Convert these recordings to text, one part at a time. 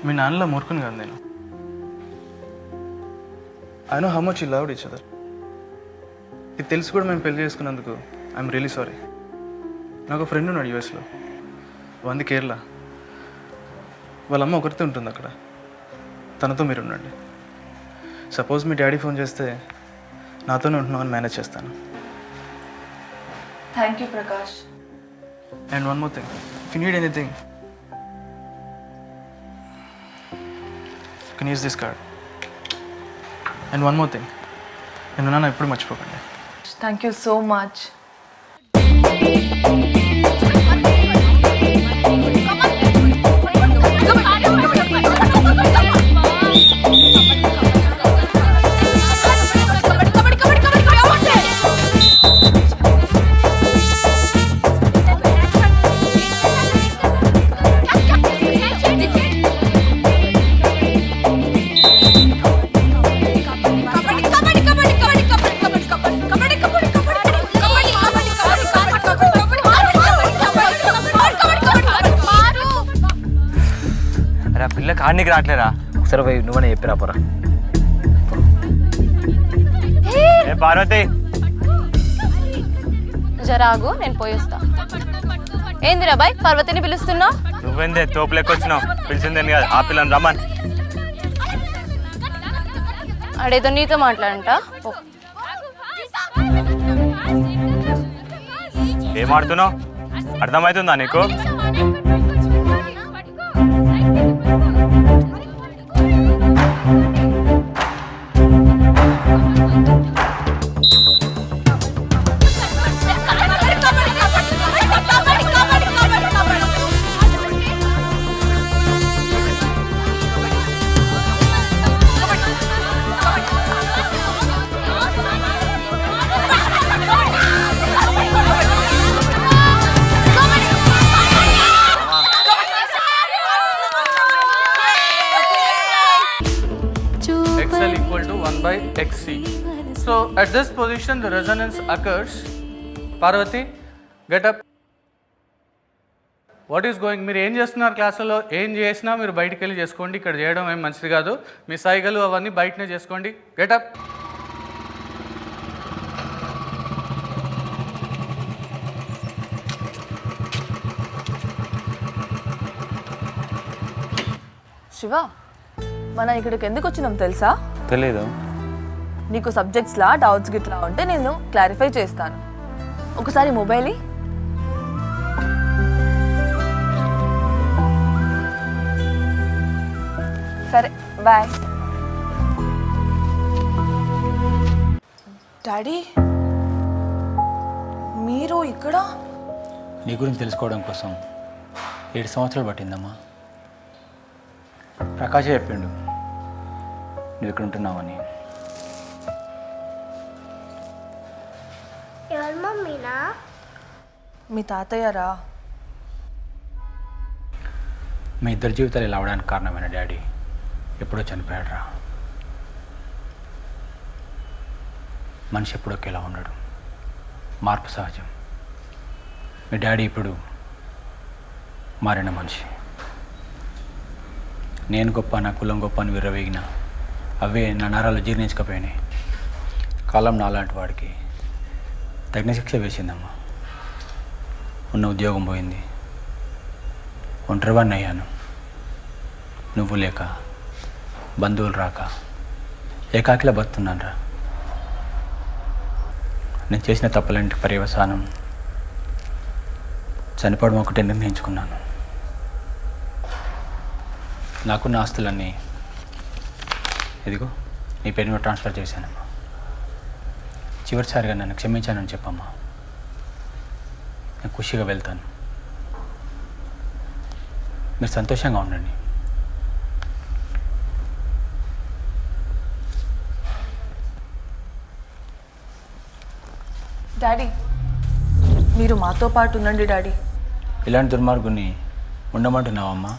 మీ నాన్నలో మూర్ఖుని కాదు నేను. I know how much you loved each other. ఇది తెలిసి కూడా మేము పెళ్లి చేసుకున్నందుకు ఐఎమ్ రియలీ సారీ. నాకు ఫ్రెండ్ ఉన్నాడు యూఎస్లో, వంది కేరళ. వాళ్ళ అమ్మ ఒకరితో ఉంటుంది అక్కడ. తనతో మీరు ఉండండి. సపోజ్ మీ డాడీ ఫోన్ చేస్తే నాతోనే ఉంటున్నామని మేనేజ్ చేస్తాను. Thank you Prakash. And one more thing, if you need anything you can use this card. And one more thing, నేను నాన్న ఎప్పుడు మర్చిపోకండి. Thank you so much. పిల్ల కాడికి రావట్లేరా? ఒకసారి పోయి నువ్వనే చెప్పిరా పోరా. ఏ పార్వతి, జరాగు, నేను పోయొస్తా. ఏందిరా బాయ్ పార్వతిని పిలుస్తున్నా? నువ్వేందే తోపు లెక్కొచ్చినావు? పిలిచిందేని కాదు, ఆ పిల్లని రమ్మని. ఆడేదో నీతో మాట్లాడంట. ఏం ఆడుతున్నావు? అర్థమవుతుందా నీకు? XL equal to 1 by XC. So at this position the resonance occurs. Parvati, get up. What is going? మీరు ఏం చేస్తున్నారు క్లాసులో? ఏం చేసినా మీరు బయటికి వెళ్ళి చేసుకోండి. ఇక్కడ చేయడం ఏం మంచిది కాదు. మీ సైగలు అవన్నీ బయటనే చేసుకోండి. Get up. శివ, మనం ఇక్కడికి ఎందుకు వచ్చినాం తెలుసా? తెలీదు. నీకు సబ్జెక్ట్స్లా డౌట్స్ గిట్లా ఉంటే నేను క్లారిఫై చేస్తాను. ఒకసారి మొబైల్ సరే, బాయ్. డాడీ, మీరు ఇక్కడ? నీ గురించి తెలుసుకోవడం కోసం 7 సంవత్సరాలు పట్టిందమ్మా. ప్రకాశే చెప్పిండు నువ్వు ఇక్కడ ఉంటున్నావని. ఎవరు మమ్మీనా? మీ తాతయ్యరా? మీ ఇద్దరి జీవితాలు ఇలా అవడానికి కారణమైన డాడీ ఎప్పుడో చనిపోయాడు రా. మనిషి ఎప్పుడో ఒకేలా ఉండడు, మార్పు సహజం. మీ డాడీ ఇప్పుడు మారిన మనిషి. నేను గొప్ప, నా కులం గొప్ప అని విర్రవేగిన అవే నా నరాలు జీర్ణించకపోయినాయి. కాలం నాలాంటి వాడికి తగిన శిక్ష వేసిందమ్మా. ఉన్న ఉద్యోగం పోయింది, ఒంటరివాడిని అయ్యాను. నువ్వు లేక, బంధువులు రాక ఏకాకిలా బతున్నాను రా. నేను చేసిన తప్పులంటి పర్యవసానం చనిపోవడం ఒకటే నిర్ణయించుకున్నాను. నాకున్న ఆస్తులన్నీ ఇదిగో నీ పేరు మీద ట్రాన్స్ఫర్ చేశానమ్మా. చివరిసారిగా నన్ను క్షమించానని చెప్పమ్మా. నేను ఖుషిగా వెళ్తాను. మీరు సంతోషంగా ఉండండి. డాడీ, మీరు మాతో పాటు ఉండండి డాడీ. ఇలాంటి దుర్మార్గుని ఉండమంటున్నావమ్మా?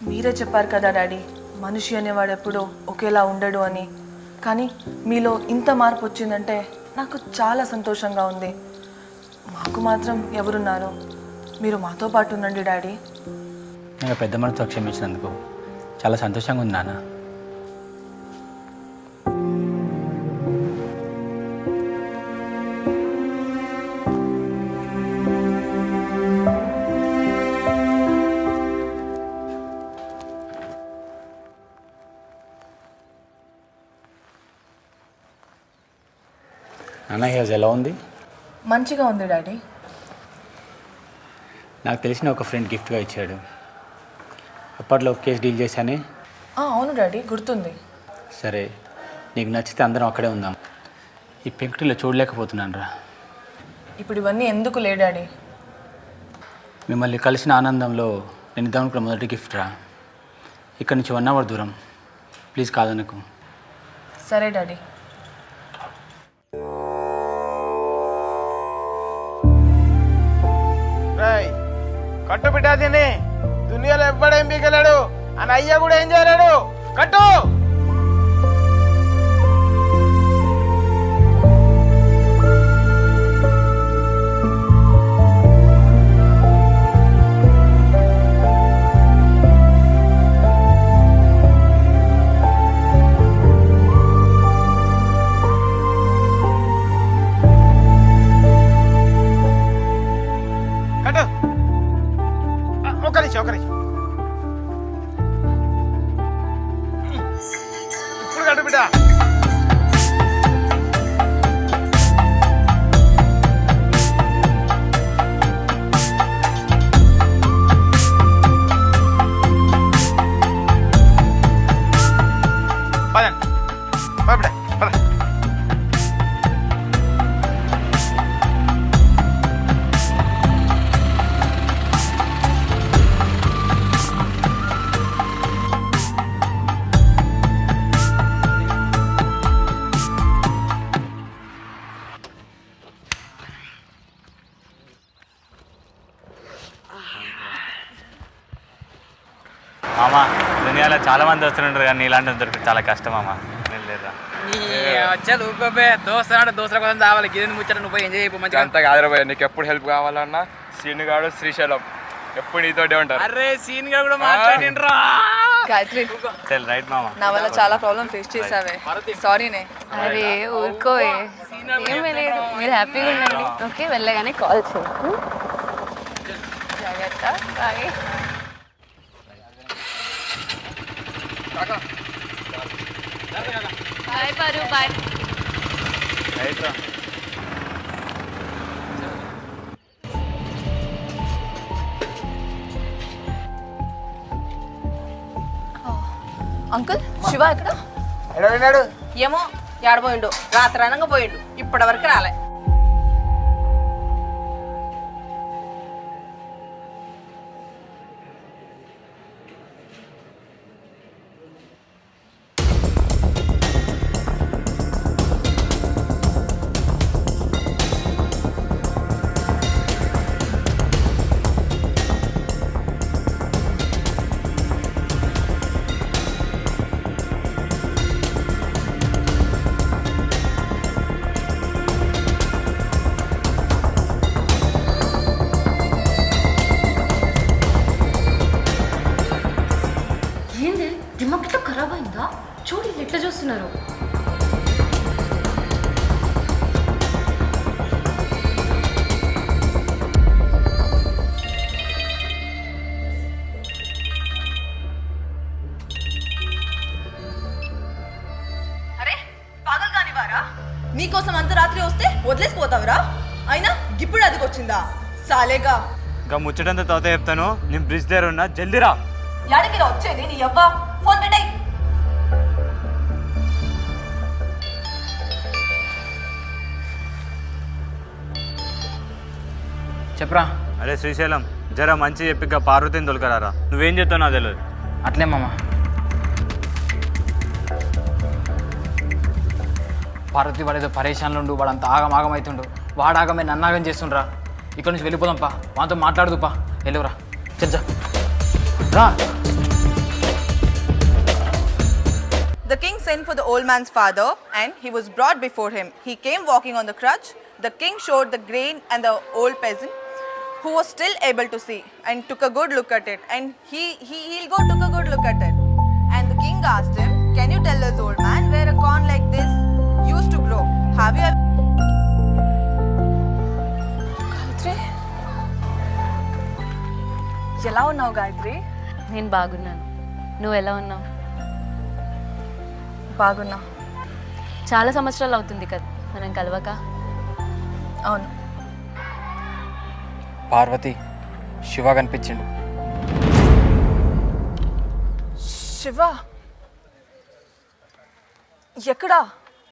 మీరే చెప్పారు కదా డాడీ, మనిషి అనేవాడు ఎప్పుడూ ఒకేలా ఉండడు అని. కానీ మీలో ఇంత మార్పు వచ్చిందంటే నాకు చాలా సంతోషంగా ఉంది. మాకు మాత్రం ఎవరున్నారు? మీరు మాతో పాటు ఉండండి డాడీ. నేను పెద్ద మనసుతో క్షమించినందుకు చాలా సంతోషంగా ఉంది నాన్న. నాన్న హెయిర్స్ ఎలా ఉంది? మంచిగా ఉంది డాడీ. నాకు తెలిసిన ఒక ఫ్రెండ్ గిఫ్ట్గా ఇచ్చాడు. అప్పట్లో ఒక కేసు డీల్ చేశానే. అవును డాడీ, గుర్తుంది. సరే, నీకు నచ్చితే అందరం అక్కడే ఉందాం. ఈ పెంకుటిలో చూడలేకపోతున్నాను రా. ఇప్పుడు ఇవన్నీ ఎందుకు లే డాడీ? మిమ్మల్ని కలిసిన ఆనందంలో నేను ఇద్దామనుకున్న మొదటి గిఫ్ట్ రా. ఇక్కడి నుంచి 1 అవర్ దూరం. ప్లీజ్ కాదనకు. సరే డాడీ. కట్టు బిడ్డ తిని దునియాలో ఎవ్వడేం పీకలేడు అని అయ్య కూడా ఏం చేయలేడు. కట్టు. ఒకరి ఇప్పుడు కట్టు బిడ్డ. పదండి పద. మామ దునియాలో చాలా మంది వస్తుంటారు కానీ ఇలాంటి దొరికి చాలా కష్టం మామ. లేదా వచ్చేది ఊరుకోపే. దోస్తున్నాడు, దోస్తుల కోసం కావాలి. గిరిని ముచ్చట నువ్వు ఎంజాయ్ అయిపో మంచిగా. అంతా కాదురా భయ్య, నీకు ఎప్పుడు హెల్ప్ కావాలన్నా సీనుగాడు శ్రీశైలం ఎప్పుడు నీతోటే ఉంటారు. అరే సీన్ గా కూడా మాట్లాడిండ్రా. గాయత్రి, చల్ రైట్ మామ. నా వల్ల చాలా ప్రాబ్లం ఫేస్ చేసావే. సారీనే. అరే ఊరుకోవే, ఏమీ లేదు. మీరు హ్యాపీగా ఉండండి. ఓకే, వెళ్ళగానే కాల్ చేయండి. జాగ్రత్త. బాయ్. బాయ్ పరు. బాయ్. రైట్ రా. అంకుల్, శివ ఎక్కడ? ఎడవినాడు ఏమో ఏడపోయిండు. రాత్రి అనగా పోయిండు, ఇప్పటి వరకు రాలే. దిమ్మకితో ఖరాబ్ అయిందా? చూడు ఎట్లా చూస్తున్నారు. అరే పాగల్ కానివారా? నీకోసం అంత రాత్రి వస్తే వదిలేసిపోతావురా? అయినా ఇప్పుడు అదికొచ్చిందా సాలేగా? ఇంకా ముచ్చటంతా తోత చెప్తాను. నేను బ్రిడ్జ్ దగ్గర ఉన్నా, జల్దీరా. యాడికి రా వచ్చేది? నీ యవ్వ ఫోన్ పెట్టేయ్. చెప్పరా. అరే శ్రీశైలం, జర మంచి చెప్పి పార్వతిని తొలకరారా. నువ్వేం చెప్తావు నాకు తెలియదు. అట్లే మామ. పార్వతి వాడేదో పరేషాన్లు ఉండు, వాడు అంత ఆగమాగమవుతుండు. వాడు ఆగమే నన్నాగం చేస్తుండ్రా. ఇక్కడ నుంచి వెళ్ళిపోదాంపా, వాతో మాట్లాడదుపా. వెళ్ళురా, చచ్చా రా. The king sent for the old man's father, and he was brought before him. He came walking on the crutch. The king showed the grain and the old peasant, who was still able to see, and took a good look at it. And he'll go took a good look at it. asked him, "Can you tell us, old man, where a corn like this used to grow? Have you ever..." Gayatri, ఎలా ఉన్నావు గాయత్రి? నేను బాగున్నాను. నువ్వు ఎలా ఉన్నావు? బాగున్నా. చాలా సంవత్సరాలు అవుతుంది కదా మనం కలవక. అవును. పార్వతి, శివ కనిపించిండు. శివ ఎక్కడా?